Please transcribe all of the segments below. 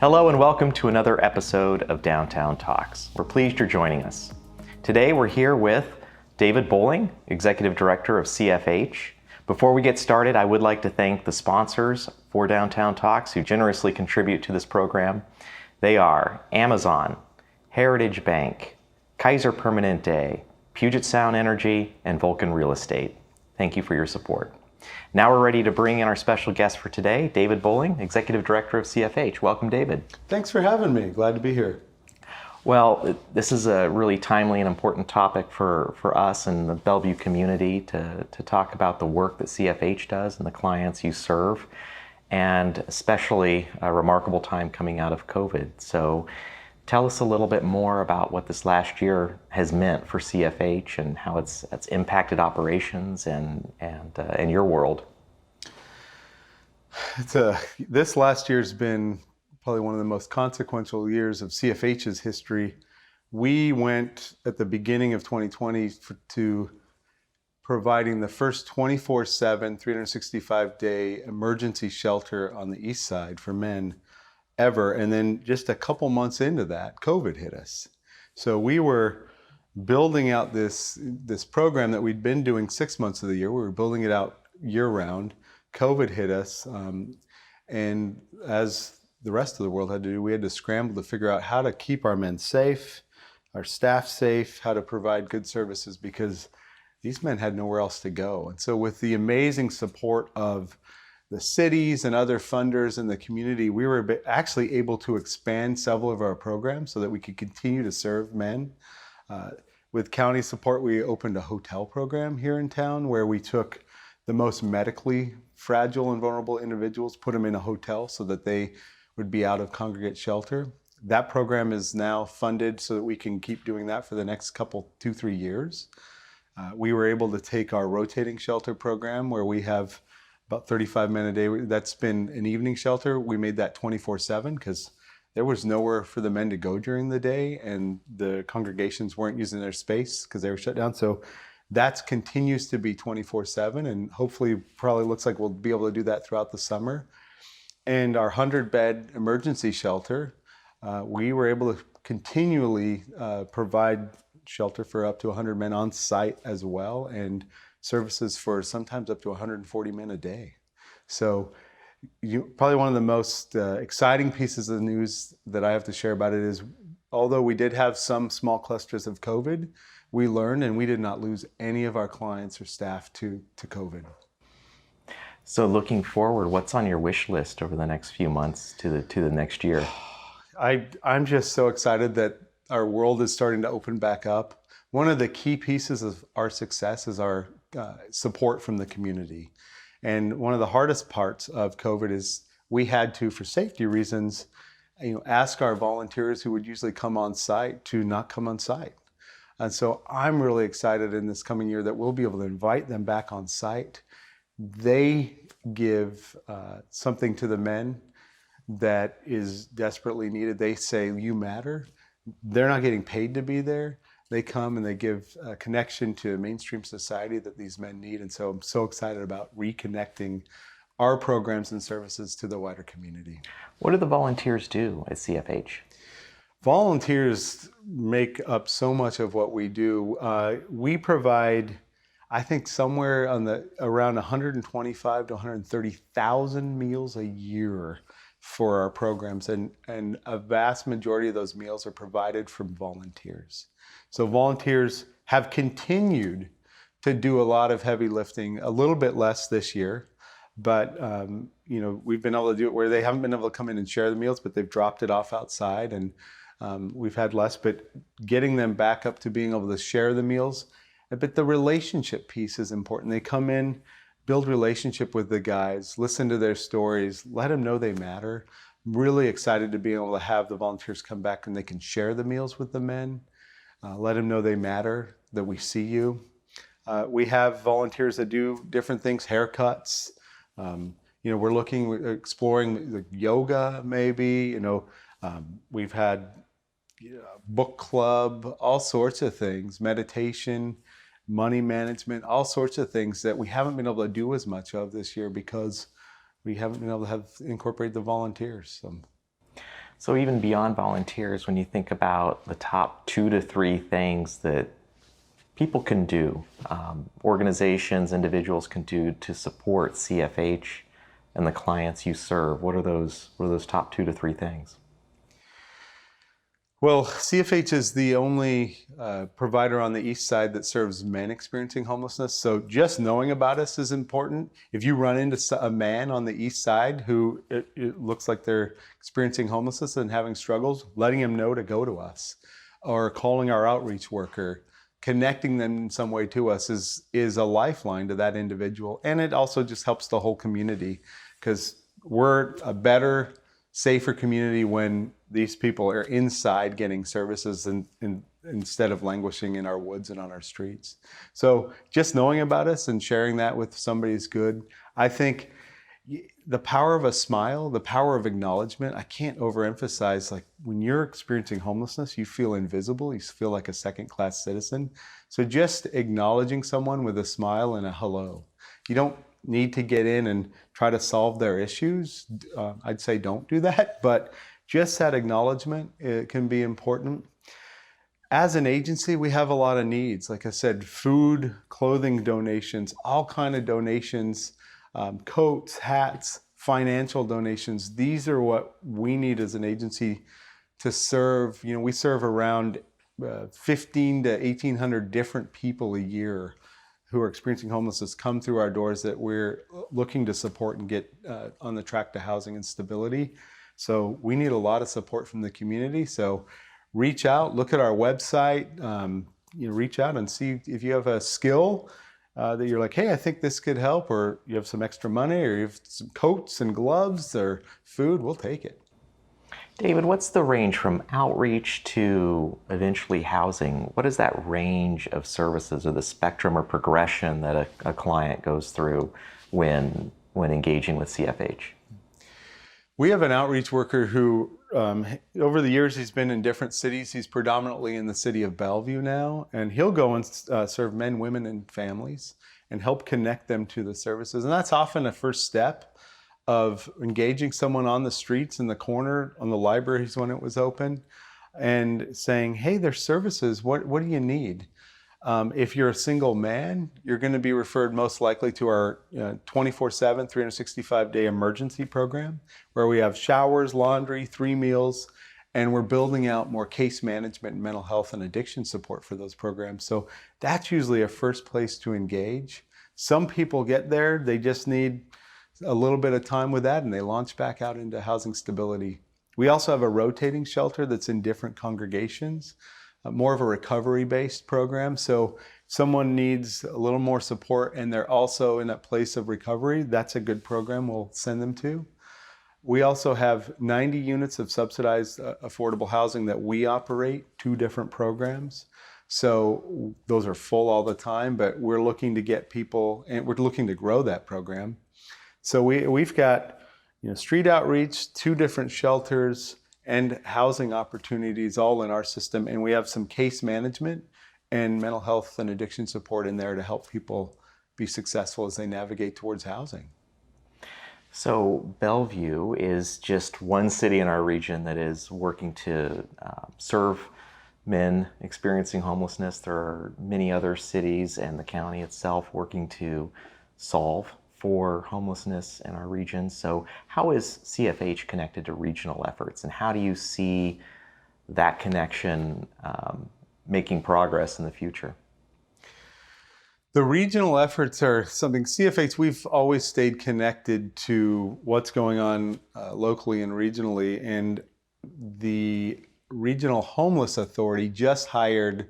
Hello and welcome to another episode of Downtown Talks. We're pleased you're joining us. Today we're here with David Bowling, Executive Director of CFH. Before we get started, I would like to thank the sponsors for Downtown Talks who generously contribute to this program. They are Amazon, Heritage Bank, Kaiser Permanente, Puget Sound Energy, and Vulcan Real Estate. Thank you for your support. Now we're ready to bring in our special guest for today, David Bowling, Executive Director of CFH. Welcome, David. Thanks for having me. Glad to be here. Well, this is a really timely and important topic for us and the Bellevue community to talk about the work that CFH does and the clients you serve, and especially a remarkable time coming out of COVID. So tell us a little bit more about what this last year has meant for CFH and how it's impacted operations and your world. This last year's been probably one of the most consequential years of CFH's history. We went at the beginning of 2020 to providing the first 24/7, 365-day emergency shelter on the east side for men ever. And then just a couple months into that, COVID hit us. So we were building out this program that we'd been doing 6 months of the year. We were building it out year round. COVID hit us. And as the rest of the world had to do, we had to scramble to figure out how to keep our men safe, our staff safe, how to provide good services, because these men had nowhere else to go. And so with the amazing support of the cities and other funders in the community, we were actually able to expand several of our programs so that we could continue to serve men. With county support, we opened a hotel program here in town where we took the most medically fragile and vulnerable individuals, put them in a hotel so that they would be out of congregate shelter. That program is now funded so that we can keep doing that for the next 2-3 years. We were able to take our rotating shelter program where we have about 35 men a day. That's been an evening shelter. We made that 24/7 because there was nowhere for the men to go during the day and the congregations weren't using their space because they were shut down. So that continues to be 24/7 and hopefully probably looks like we'll be able to do that throughout the summer. And our 100-bed emergency shelter, we were able to continually provide shelter for up to 100 men on site as well, and services for sometimes up to 140 men a day. So probably one of the most exciting pieces of news that I have to share about it is, although we did have some small clusters of COVID, we learned and we did not lose any of our clients or staff to COVID. So looking forward, what's on your wish list over the next few months to the next year? I'm just so excited that our world is starting to open back up. One of the key pieces of our success is our support from the community. And one of the hardest parts of COVID is we had to, for safety reasons, ask our volunteers who would usually come on site to not come on site. And so I'm really excited in this coming year that we'll be able to invite them back on site. They give something to the men that is desperately needed. They say, "You matter." They're not getting paid to be there. They come and they give a connection to mainstream society that these men need. And so I'm so excited about reconnecting our programs and services to the wider community. What do the volunteers do at CFH? Volunteers make up so much of what we do. We provide, I think, somewhere around 125 to 130,000 meals a year for our programs. And a vast majority of those meals are provided from volunteers. So volunteers have continued to do a lot of heavy lifting, a little bit less this year, but we've been able to do it where they haven't been able to come in and share the meals, but they've dropped it off outside, and we've had less, but getting them back up to being able to share the meals. But the relationship piece is important. They come in, build relationship with the guys, listen to their stories, let them know they matter. I'm really excited to be able to have the volunteers come back and they can share the meals with the men. Let them know they matter, that we see you. We have volunteers that do different things, haircuts. We're exploring like yoga maybe. We've had book club, all sorts of things, meditation, money management, all sorts of things that we haven't been able to do as much of this year because we haven't been able to incorporate the volunteers. So even beyond volunteers, when you think about the top 2 to 3 things that people can do, organizations, individuals can do to support CFH and the clients you serve, what are those top 2 to 3 things? Well, CFH is the only provider on the east side that serves men experiencing homelessness. So just knowing about us is important. If you run into a man on the east side who it looks like they're experiencing homelessness and having struggles, letting him know to go to us, or calling our outreach worker, connecting them in some way to us is a lifeline to that individual. And it also just helps the whole community, because we're a better, safer community when these people are inside getting services instead of languishing in our woods and on our streets. So just knowing about us and sharing that with somebody is good. I think the power of a smile, the power of acknowledgement, I can't overemphasize, like when you're experiencing homelessness, you feel invisible, you feel like a second-class citizen. So just acknowledging someone with a smile and a hello. You don't need to get in and try to solve their issues. I'd say don't do that, but just that acknowledgement, it can be important. As an agency, we have a lot of needs. Like I said, food, clothing donations, all kind of donations, coats, hats, financial donations. These are what we need as an agency to serve. You know, we serve around 15 to 1,800 different people a year who are experiencing homelessness come through our doors that we're looking to support and get on the track to housing and stability. So we need a lot of support from the community. So reach out, look at our website, reach out and see if you have a skill that you're like, hey, I think this could help, or you have some extra money, or you have some coats and gloves or food, we'll take it. David, what's the range from outreach to eventually housing? What is that range of services, or the spectrum or progression that a client goes through when engaging with CFH? We have an outreach worker who, over the years, he's been in different cities. He's predominantly in the city of Bellevue now, and he'll go and serve men, women, and families and help connect them to the services. And that's often a first step of engaging someone on the streets in the corner, on the libraries when it was open, and saying, hey, there's services, what do you need? If you're a single man, you're going to be referred most likely to our 24/7, 365-day emergency program, where we have showers, laundry, 3 meals, and we're building out more case management and mental health and addiction support for those programs. So that's usually a first place to engage. Some people get there, they just need a little bit of time with that, and they launch back out into housing stability. We also have a rotating shelter that's in different congregations, more of a recovery-based program. So someone needs a little more support and they're also in that place of recovery, that's a good program we'll send them to. We also have 90 units of subsidized affordable housing that we operate, 2 different programs. So those are full all the time, but we're looking to get people, and we're looking to grow that program. So we've got street outreach, 2 different shelters, and housing opportunities all in our system. And we have some case management and mental health and addiction support in there to help people be successful as they navigate towards housing. So Bellevue is just one city in our region that is working to serve men experiencing homelessness. There are many other cities and the county itself working to solve for homelessness in our region. So how is CFH connected to regional efforts, and how do you see that connection making progress in the future? The regional efforts are something CFH, we've always stayed connected to what's going on locally and regionally, and the Regional Homeless Authority just hired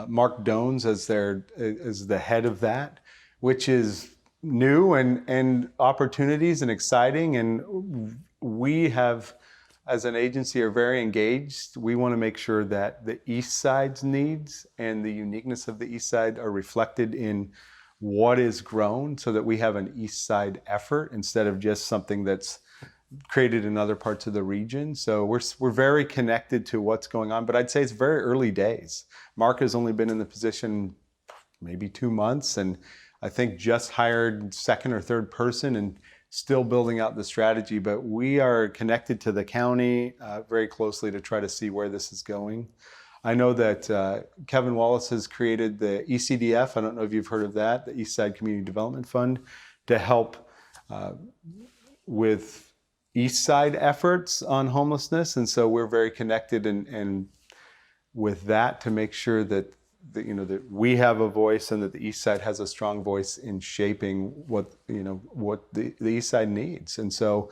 Mark Dones as the head of that, which is new and opportunities and exciting. And we have, as an agency, are very engaged. We want to make sure that the East Side's needs and the uniqueness of the East Side are reflected in what is grown, so that we have an East Side effort instead of just something that's created in other parts of the region. So we're very connected to what's going on, but I'd say it's very early days. Mark has only been in the position maybe 2 months, and I think just hired second or third person, and still building out the strategy, but we are connected to the county very closely to try to see where this is going. I know that Kevin Wallace has created the ECDF. I don't know if you've heard of that, the East Side Community Development Fund, to help with East Side efforts on homelessness. And so we're very connected and with that to make sure that that we have a voice and that the East Side has a strong voice in shaping what the East Side needs. And so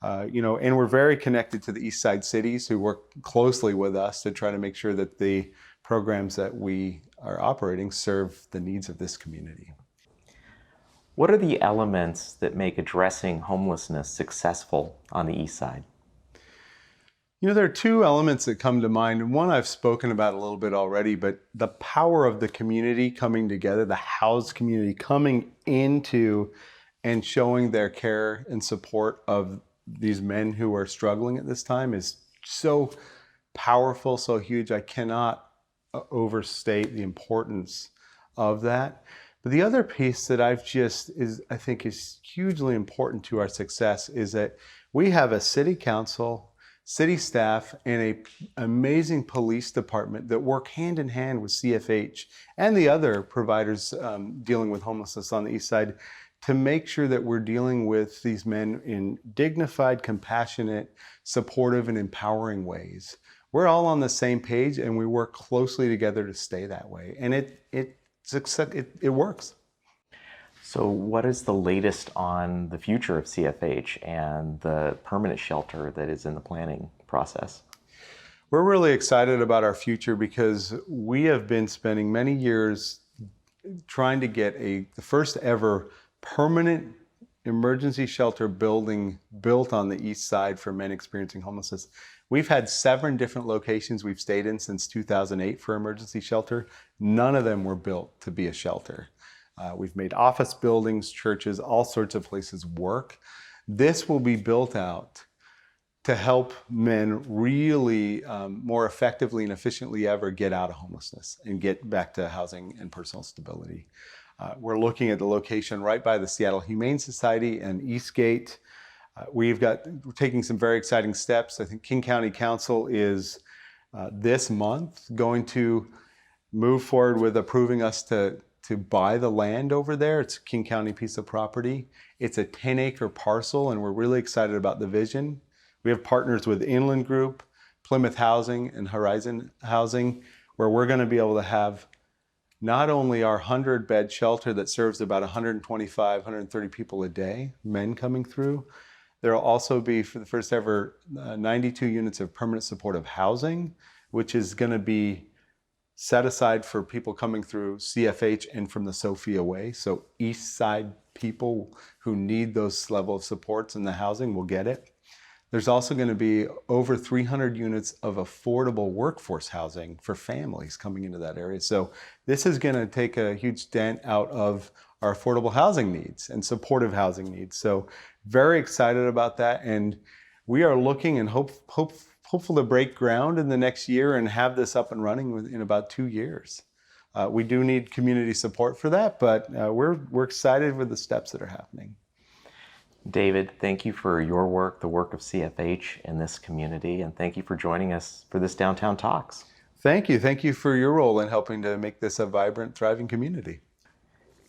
and we're very connected to the East Side cities who work closely with us to try to make sure that the programs that we are operating serve the needs of this community. What are the elements that make addressing homelessness successful on the East Side? There are two elements that come to mind, and one I've spoken about a little bit already, but the power of the community coming together, the housed community coming into and showing their care and support of these men who are struggling at this time is so powerful, so huge. I cannot overstate the importance of that. But the other piece that I think is hugely important to our success is that we have a city council, city staff, and an amazing police department that work hand in hand with CFH and the other providers dealing with homelessness on the East Side to make sure that we're dealing with these men in dignified, compassionate, supportive, and empowering ways. We're all on the same page, and we work closely together to stay that way. And it works. So what is the latest on the future of CFH and the permanent shelter that is in the planning process? We're really excited about our future because we have been spending many years trying to get the first ever permanent emergency shelter building built on the East Side for men experiencing homelessness. We've had 7 different locations we've stayed in since 2008 for emergency shelter. None of them were built to be a shelter. We've made office buildings, churches, all sorts of places work. This will be built out to help men really more effectively and efficiently ever get out of homelessness and get back to housing and personal stability. We're looking at the location right by the Seattle Humane Society and Eastgate. We're taking some very exciting steps. I think King County Council is this month going to move forward with approving us to buy the land over there. It's a King County piece of property. It's a 10-acre parcel, and we're really excited about the vision. We have partners with Inland Group, Plymouth Housing, and Horizon Housing, where we're going to be able to have not only our 100-bed shelter that serves about 125, 130 people a day, men coming through. There will also be, for the first ever, 92 units of permanent supportive housing, which is going to be set aside for people coming through CFH and from the Sophia Way. So East Side people who need those level of supports in the housing will get it. There's also going to be over 300 units of affordable workforce housing for families coming into that area. So this is going to take a huge dent out of our affordable housing needs and supportive housing needs. So very excited about that. And we are looking and hopeful to break ground in the next year and have this up and running in about 2 years. We do need community support for that, but we're excited with the steps that are happening. David, thank you for your work, the work of CFH in this community, and thank you for joining us for this Downtown Talks. Thank you. Thank you for your role in helping to make this a vibrant, thriving community.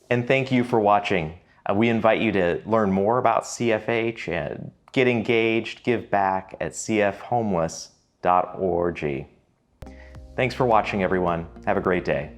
And thank you for watching. We invite you to learn more about CFH and get engaged, give back at cfhomeless.org. Thanks for watching, everyone. Have a great day.